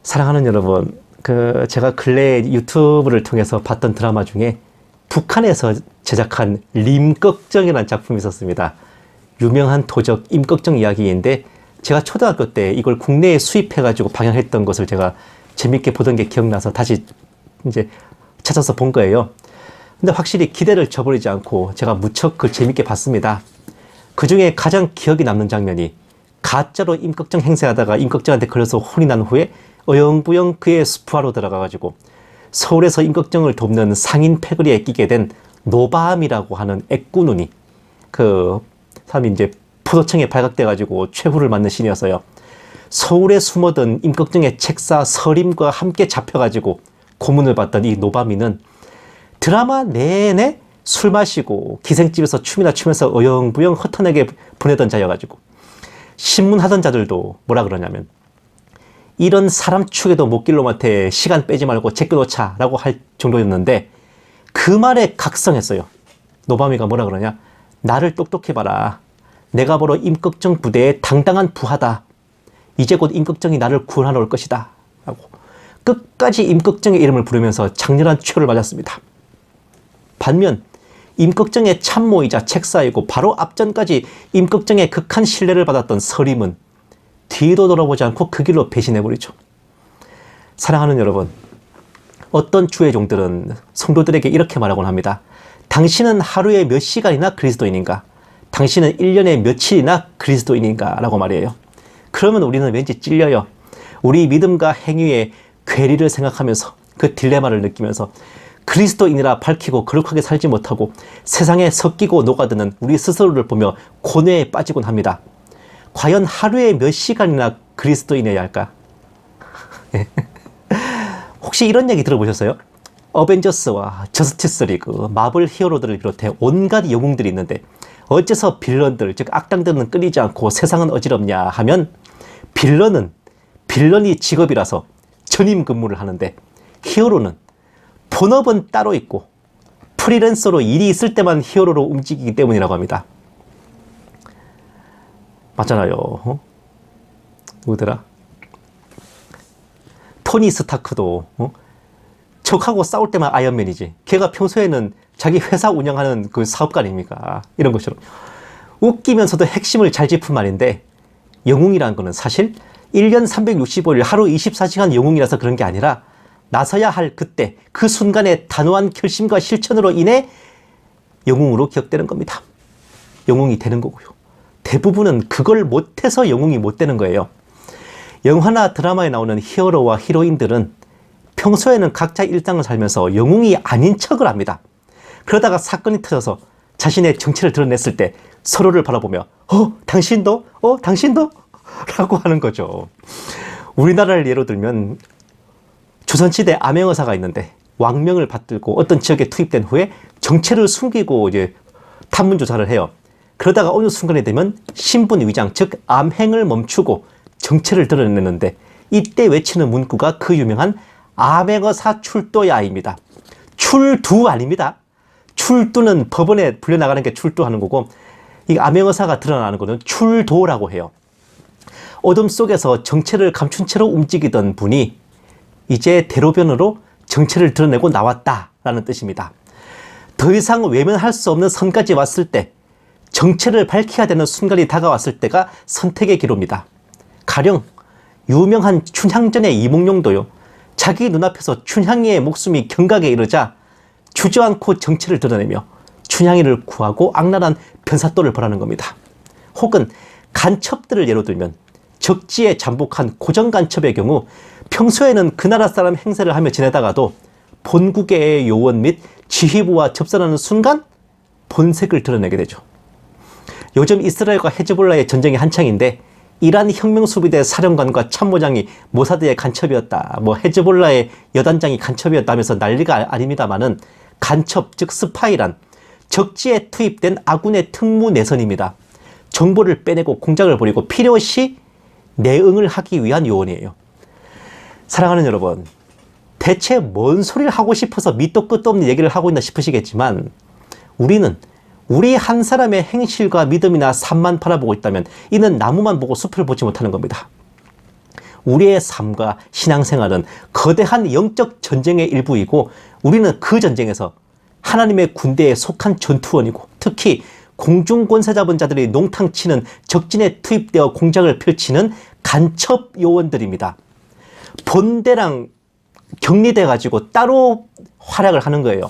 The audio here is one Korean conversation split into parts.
사랑하는 여러분, 제가 근래 유튜브를 통해서 봤던 드라마 중에 북한에서 제작한 림꺽정이라는 작품이 있었습니다. 유명한 도적 임꺽정 이야기인데 제가 초등학교 때 이걸 국내에 수입해가지고 방영했던 것을 제가 재밌게 보던 게 기억나서 다시 이제 찾아서 본 거예요. 근데 확실히 기대를 저버리지 않고 제가 무척 재밌게 봤습니다. 그 중에 가장 기억에 남는 장면이 가짜로 임꺽정 행세하다가 임꺽정한테 걸려서 혼이 난 후에 어영부영 그의 수푸하러 들어가가지고 서울에서 임꺽정을 돕는 상인 패거리에 끼게 된 노바암이라고 하는 애꾸눈이 그 사람이 이제 포도청에 발각돼가지고 최후를 맞는 신이었어요. 서울에 숨어든 임꺽정의 책사 서림과 함께 잡혀가지고 고문을 받던 이 노바미는 드라마 내내 술 마시고 기생집에서 춤이나 추면서 어영부영 허탄하게 보내던 자여가지고 신문하던 자들도 뭐라 그러냐면 이런 사람 축에도 못길놈한테 시간 빼지 말고 제껴놓자 라고 할 정도였는데 그 말에 각성했어요. 노바미가 뭐라 그러냐, 나를 똑똑히 봐라, 내가 바로 임꺽정 부대의 당당한 부하다, 이제 곧 임꺽정이 나를 구원하러 올 것이다 라고 끝까지 임꺽정의 이름을 부르면서 장렬한 추월을 맞았습니다. 반면 임꺽정의 참모이자 책사이고 바로 앞전까지 임꺽정의 극한 신뢰를 받았던 서림은 뒤도 돌아보지 않고 그 길로 배신해버리죠. 사랑하는 여러분, 어떤 주의 종들은 성도들에게 이렇게 말하곤 합니다. 당신은 하루에 몇 시간이나 그리스도인인가? 당신은 1년에 며칠이나 그리스도인인가? 라고 말해요. 그러면 우리는 왠지 찔려요. 우리 믿음과 행위의 괴리를 생각하면서 그 딜레마를 느끼면서 그리스도인이라 밝히고 거룩하게 살지 못하고 세상에 섞이고 녹아드는 우리 스스로를 보며 고뇌에 빠지곤 합니다. 과연 하루에 몇 시간이나 그리스도인이어야 할까? 혹시 이런 얘기 들어보셨어요? 어벤져스와 저스티스 리그, 마블 히어로들을 비롯해 온갖 영웅들이 있는데 어째서 빌런들, 즉 악당들은 끊이지 않고 세상은 어지럽냐 하면 빌런이 직업이라서 전임 근무를 하는데 히어로는 본업은 따로 있고 프리랜서로 일이 있을 때만 히어로로 움직이기 때문이라고 합니다. 맞잖아요. 누구더라? 토니 스타크도 적하고 싸울 때만 아이언맨이지 걔가 평소에는 자기 회사 운영하는 그 사업가 아닙니까? 이런 것처럼 웃기면서도 핵심을 잘 짚은 말인데, 영웅이라는 거는 사실 1년 365일 하루 24시간 영웅이라서 그런 게 아니라 나서야 할 그때 그 순간의 단호한 결심과 실천으로 인해 영웅으로 기억되는 겁니다. 영웅이 되는 거고요. 대부분은 그걸 못해서 영웅이 못 되는 거예요. 영화나 드라마에 나오는 히어로와 히로인들은 평소에는 각자 일상을 살면서 영웅이 아닌 척을 합니다. 그러다가 사건이 터져서 자신의 정체를 드러냈을 때 서로를 바라보며 당신도? 당신도? 라고 하는 거죠. 우리나라를 예로 들면 조선시대 암행어사가 있는데 왕명을 받들고 어떤 지역에 투입된 후에 정체를 숨기고 이제 탐문 조사를 해요. 그러다가 어느 순간이 되면 신분 위장, 즉 암행을 멈추고 정체를 드러내는데 이때 외치는 문구가 그 유명한 암행어사 출도야입니다. 출두 아닙니다. 출두는 법원에 불려나가는 게 출두하는 거고, 이 암행어사가 드러나는 거는 출도라고 해요. 어둠 속에서 정체를 감춘 채로 움직이던 분이 이제 대로변으로 정체를 드러내고 나왔다라는 뜻입니다. 더 이상 외면할 수 없는 선까지 왔을 때, 정체를 밝혀야 되는 순간이 다가왔을 때가 선택의 기로입니다. 가령 유명한 춘향전의 이몽룡도요, 자기 눈앞에서 춘향이의 목숨이 경각에 이르자 주저앉고 정체를 드러내며 춘향이를 구하고 악랄한 변사또를 벌하는 겁니다. 혹은 간첩들을 예로 들면 적지에 잠복한 고정간첩의 경우 평소에는 그 나라 사람 행세를 하며 지내다가도 본국의 요원 및 지휘부와 접선하는 순간 본색을 드러내게 되죠. 요즘 이스라엘과 헤즈볼라의 전쟁이 한창인데 이란 혁명수비대 사령관과 참모장이 모사드의 간첩이었다, 헤즈볼라의 여단장이 간첩이었다 하면서 난리가 아닙니다만은, 간첩 즉 스파이란 적지에 투입된 아군의 특무 내선입니다. 정보를 빼내고 공작을 벌이고 필요시 내응을 하기 위한 요원이에요. 사랑하는 여러분, 대체 뭔 소리를 하고 싶어서 밑도 끝도 없는 얘기를 하고 있나 싶으시겠지만, 우리는 우리 한 사람의 행실과 믿음이나 삶만 바라보고 있다면 이는 나무만 보고 숲을 보지 못하는 겁니다. 우리의 삶과 신앙생활은 거대한 영적 전쟁의 일부이고 우리는 그 전쟁에서 하나님의 군대에 속한 전투원이고 특히 공중권세 잡은 자들이 농탕치는 적진에 투입되어 공작을 펼치는 간첩 요원들입니다. 본대랑 격리돼 가지고 따로 활약을 하는 거예요.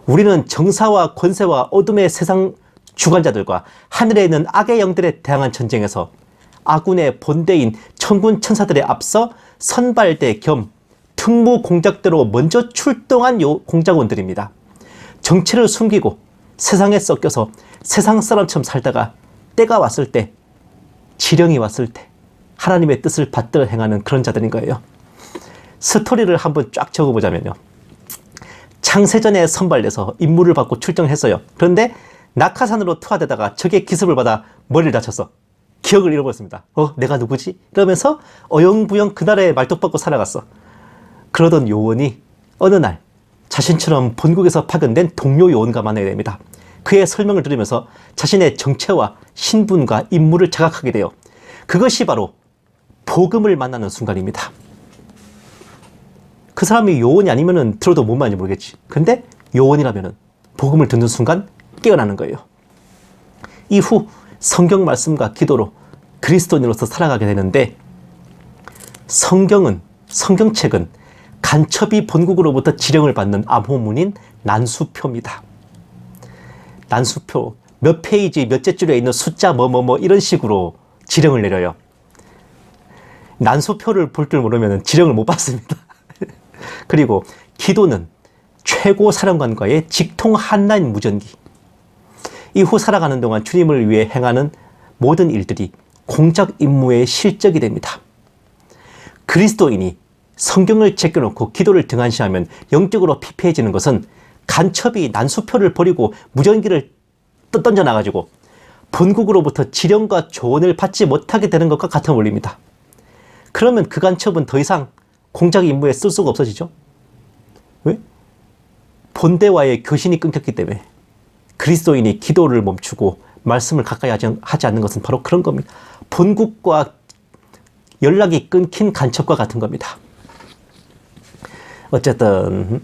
우리는 정사와 권세와 어둠의 세상 주관자들과 하늘에 있는 악의 영들에 대항한 전쟁에서 아군의 본대인 천군 천사들에 앞서 선발대 겸 특무 공작대로 먼저 출동한 공작원들입니다. 정체를 숨기고 세상에 섞여서 세상 사람처럼 살다가 때가 왔을 때, 지령이 왔을 때 하나님의 뜻을 받들어 행하는 그런 자들인 거예요. 스토리를 한번 쫙 적어보자면요. 창세전에 선발돼서 임무를 받고 출정했어요. 그런데 낙하산으로 투하되다가 적의 기습을 받아 머리를 다쳤어. 기억을 잃어버렸습니다. 내가 누구지? 이러면서 어영부영 그날에 말뚝박고 살아갔어. 그러던 요원이 어느 날 자신처럼 본국에서 파견된 동료 요원과 만나게 됩니다. 그의 설명을 들으면서 자신의 정체와 신분과 임무를 자각하게 돼요. 그것이 바로 복음을 만나는 순간입니다. 그 사람이 요원이 아니면은 들어도 뭔 말인지 모르겠지. 근데 요원이라면은 복음을 듣는 순간 깨어나는 거예요. 이후 성경 말씀과 기도로 그리스도인으로서 살아가게 되는데 성경책은 간첩이 본국으로부터 지령을 받는 암호문인 난수표입니다. 난수표, 몇 페이지 몇째 줄에 있는 숫자 뭐뭐뭐 이런 식으로 지령을 내려요. 난수표를 볼 줄 모르면 지령을 못 받습니다. 그리고 기도는 최고 사령관과의 직통 한라인 무전기. 이후 살아가는 동안 주님을 위해 행하는 모든 일들이 공작 임무의 실적이 됩니다. 그리스도인이 성경을 제껴놓고 기도를 등한시하면 영적으로 피폐해지는 것은 간첩이 난수표를 버리고 무전기를 던져놔가지고 본국으로부터 지령과 조언을 받지 못하게 되는 것과 같은 원리입니다. 그러면 그 간첩은 더 이상 공작 임무에 쓸 수가 없어지죠. 왜? 본대와의 교신이 끊겼기 때문에. 그리스도인이 기도를 멈추고 말씀을 가까이 하지 않는 것은 바로 그런 겁니다. 본국과 연락이 끊긴 간첩과 같은 겁니다. 어쨌든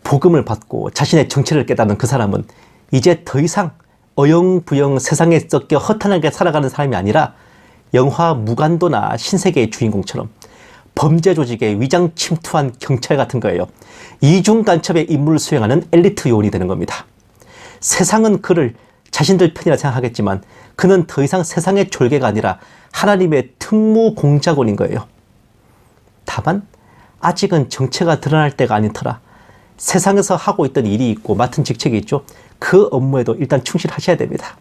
복음을 받고 자신의 정체를 깨닫는 그 사람은 이제 더 이상 어영부영 세상에 섞여 허탄하게 살아가는 사람이 아니라 영화 무간도나 신세계의 주인공처럼 범죄 조직에 위장 침투한 경찰 같은 거예요. 이중 간첩의 임무를 수행하는 엘리트 요원이 되는 겁니다. 세상은 그를 자신들 편이라 생각하겠지만 그는 더 이상 세상의 졸개가 아니라 하나님의 특무 공작원인 거예요. 다만 아직은 정체가 드러날 때가 아닌 터라 세상에서 하고 있던 일이 있고 맡은 직책이 있죠. 그 업무에도 일단 충실하셔야 됩니다.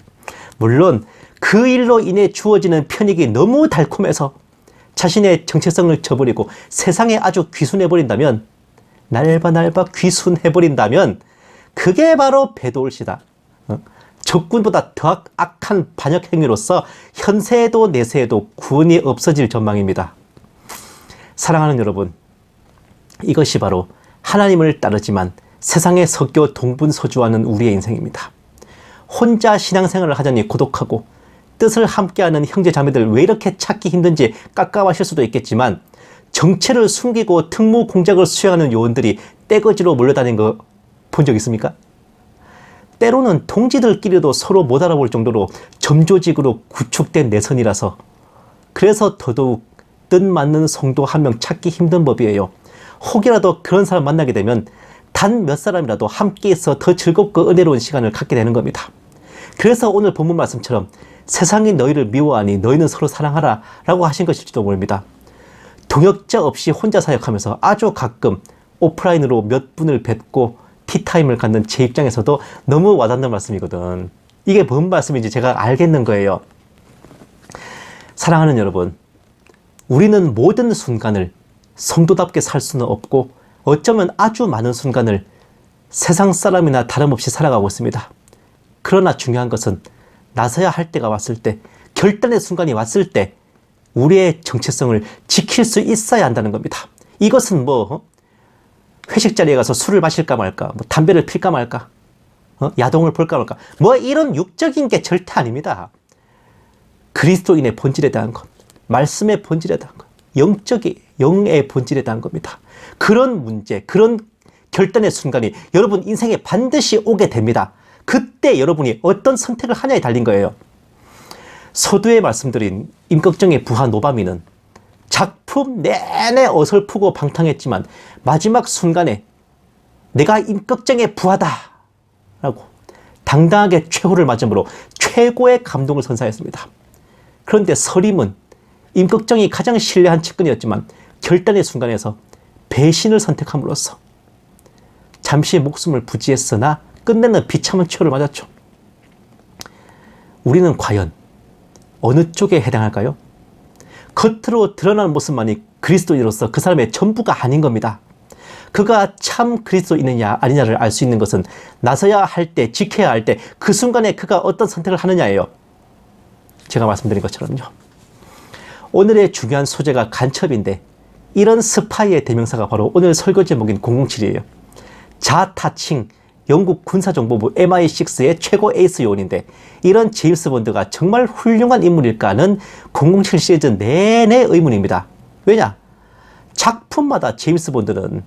물론 그 일로 인해 주어지는 편익이 너무 달콤해서 자신의 정체성을 저버리고 세상에 아주 귀순해버린다면, 날바 귀순해버린다면 그게 바로 배도올시다. 적군보다 더 악한 반역 행위로서 현세에도 내세에도 구원이 없어질 전망입니다. 사랑하는 여러분, 이것이 바로 하나님을 따르지만 세상에 섞여 동분서주하는 우리의 인생입니다. 혼자 신앙생활을 하자니 고독하고 뜻을 함께하는 형제 자매들 왜 이렇게 찾기 힘든지 깝깝하실 수도 있겠지만 정체를 숨기고 특무 공작을 수행하는 요원들이 떼거지로 몰려다니는 거 본 적 있습니까? 때로는 동지들끼리도 서로 못 알아볼 정도로 점조직으로 구축된 내선이라서 그래서 더더욱 뜻맞는 성도 한 명 찾기 힘든 법이에요. 혹이라도 그런 사람 만나게 되면 단 몇 사람이라도 함께 있어 더 즐겁고 은혜로운 시간을 갖게 되는 겁니다. 그래서 오늘 본문 말씀처럼 세상이 너희를 미워하니 너희는 서로 사랑하라 라고 하신 것일지도 모릅니다. 동역자 없이 혼자 사역하면서 아주 가끔 오프라인으로 몇 분을 뵙고 티타임을 갖는 제 입장에서도 너무 와닿는 말씀이거든. 이게 뭔 말씀인지 제가 알겠는 거예요. 사랑하는 여러분, 우리는 모든 순간을 성도답게 살 수는 없고 어쩌면 아주 많은 순간을 세상 사람이나 다름없이 살아가고 있습니다. 그러나 중요한 것은 나서야 할 때가 왔을 때, 결단의 순간이 왔을 때 우리의 정체성을 지킬 수 있어야 한다는 겁니다. 이것은 회식 자리에 가서 술을 마실까 말까, 담배를 필까 말까, 야동을 볼까 말까, 이런 육적인 게 절대 아닙니다. 그리스도인의 본질에 대한 것, 말씀의 본질에 대한 것, 영의 본질에 대한 겁니다. 그런 문제, 그런 결단의 순간이 여러분 인생에 반드시 오게 됩니다. 그때 여러분이 어떤 선택을 하냐에 달린 거예요. 서두에 말씀드린 임꺽정의 부하 노바미는 작품 내내 어설프고 방탕했지만 마지막 순간에 내가 임꺽정의 부하다 라고 당당하게 최후를 맞음으로 최고의 감동을 선사했습니다. 그런데 서림은 임꺽정이 가장 신뢰한 측근이었지만 결단의 순간에서 배신을 선택함으로써 잠시 목숨을 부지했으나 끝내는 비참한 최후를 맞았죠. 우리는 과연 어느 쪽에 해당할까요? 겉으로 드러나는 모습만이 그리스도인으로서 그 사람의 전부가 아닌 겁니다. 그가 참 그리스도인이냐 아니냐를 알 수 있는 것은 나서야 할 때, 지켜야 할 때 그 순간에 그가 어떤 선택을 하느냐예요. 제가 말씀드린 것처럼요. 오늘의 중요한 소재가 간첩인데 이런 스파이의 대명사가 바로 오늘 설교 제목인 007이에요. 자타칭 영국 군사정보부 MI6의 최고 에이스 요원인데 이런 제임스 본드가 정말 훌륭한 인물일까는 007 시리즈 내내 의문입니다. 왜냐? 작품마다 제임스 본드는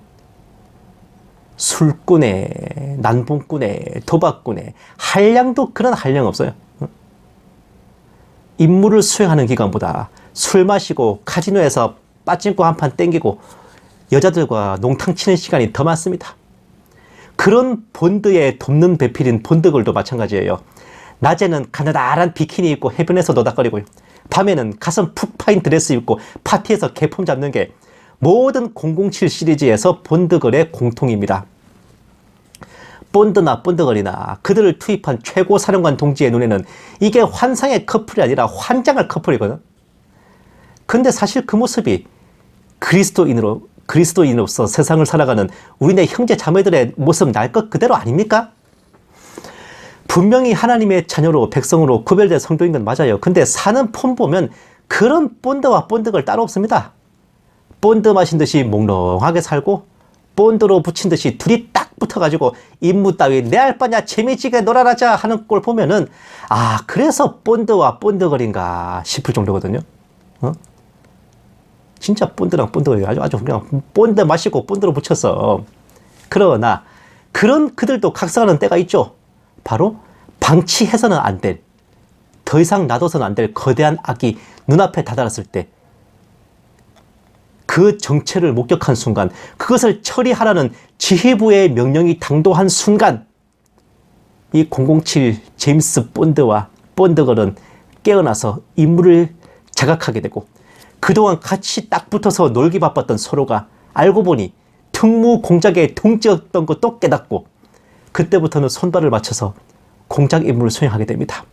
술꾼에, 난봉꾼에, 도박꾼에 한량도 그런 한량 없어요. 임무를 수행하는 기간보다 술 마시고 카지노에서 빠찡코 한 판 땡기고 여자들과 농탕 치는 시간이 더 많습니다. 그런 본드의 돕는 배필인 본드걸도 마찬가지예요. 낮에는 가느다란 비키니 입고 해변에서 노닥거리고요. 밤에는 가슴 푹 파인 드레스 입고 파티에서 개폼 잡는 게 모든 007 시리즈에서 본드걸의 공통입니다. 본드나 본드걸이나 그들을 투입한 최고 사령관 동지의 눈에는 이게 환상의 커플이 아니라 환장할 커플이거든. 근데 사실 그 모습이 그리스도인으로서 세상을 살아가는 우리네 형제 자매들의 모습 날 것 그대로 아닙니까? 분명히 하나님의 자녀로 백성으로 구별된 성도인 건 맞아요. 근데 사는 폼 보면 그런 본드와 본드걸 따로 없습니다. 본드 마신 듯이 몽롱하게 살고 본드로 붙인 듯이 둘이 딱 붙어가지고 임무 따위 내 알 바냐 재미지게 놀아라자 하는 꼴 보면은 아 그래서 본드와 본드걸인가 싶을 정도거든요. 진짜 본드랑 본드걸이 아주 그냥 본드 마시고 본드로 붙였어. 그러나 그런 그들도 각성하는 때가 있죠. 바로 방치해서는 안 될, 더 이상 놔둬서는 안 될 거대한 악이 눈앞에 다다랐을 때 그 정체를 목격한 순간, 그것을 처리하라는 지휘부의 명령이 당도한 순간 이 007 제임스 본드와 본드걸은 깨어나서 임무를 자각하게 되고 그동안 같이 딱 붙어서 놀기 바빴던 서로가 알고 보니 특무 공작의 동지였던 것도 깨닫고 그때부터는 손발을 맞춰서 공작 임무를 수행하게 됩니다.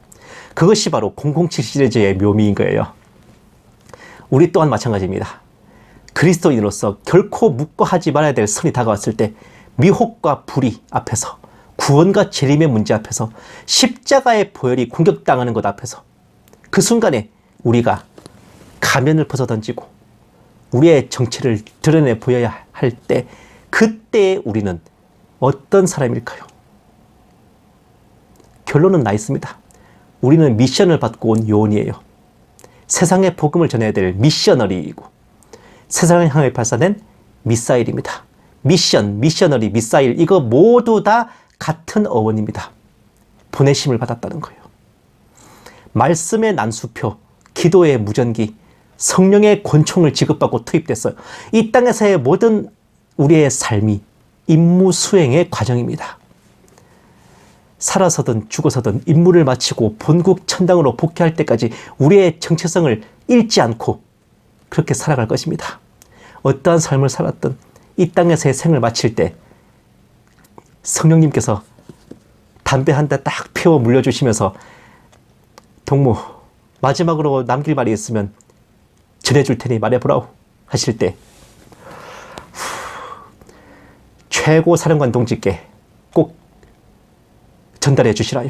그것이 바로 007 시리즈의 묘미인 거예요. 우리 또한 마찬가지입니다. 그리스도인으로서 결코 묵과하지 말아야 될 선이 다가왔을 때 미혹과 불의 앞에서 구원과 재림의 문제 앞에서 십자가의 보혈이 공격당하는 것 앞에서 그 순간에 우리가 가면을 벗어던지고 우리의 정체를 드러내 보여야 할 때 그때 우리는 어떤 사람일까요? 결론은 나 있습니다. 우리는 미션을 받고 온 요원이에요. 세상에 복음을 전해야 될 미셔너리이고 세상을 향해 발사된 미사일입니다. 미션, 미셔너리, 미사일 이거 모두 다 같은 어원입니다. 보내심을 받았다는 거예요. 말씀의 난수표, 기도의 무전기, 성령의 권총을 지급받고 투입됐어요. 이 땅에서의 모든 우리의 삶이 임무 수행의 과정입니다. 살아서든 죽어서든 임무를 마치고 본국 천당으로 복귀할 때까지 우리의 정체성을 잃지 않고 그렇게 살아갈 것입니다. 어떠한 삶을 살았든 이 땅에서의 생을 마칠 때 성령님께서 담배 한 대 딱 피워 물려주시면서 동무 마지막으로 남길 말이 있으면 전해줄 테니 말해보라고 하실 때 최고 사령관 동지께 꼭 전달해 주시라요.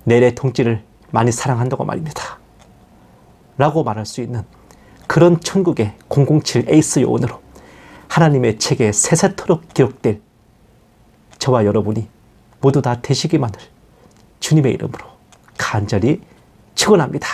내래 동지를 많이 사랑한다고 말입니다. 라고 말할 수 있는 그런 천국의 007 에이스 요원으로 하나님의 책에 세세토록 기록될 저와 여러분이 모두 다 되시기만을 주님의 이름으로 간절히 축원합니다.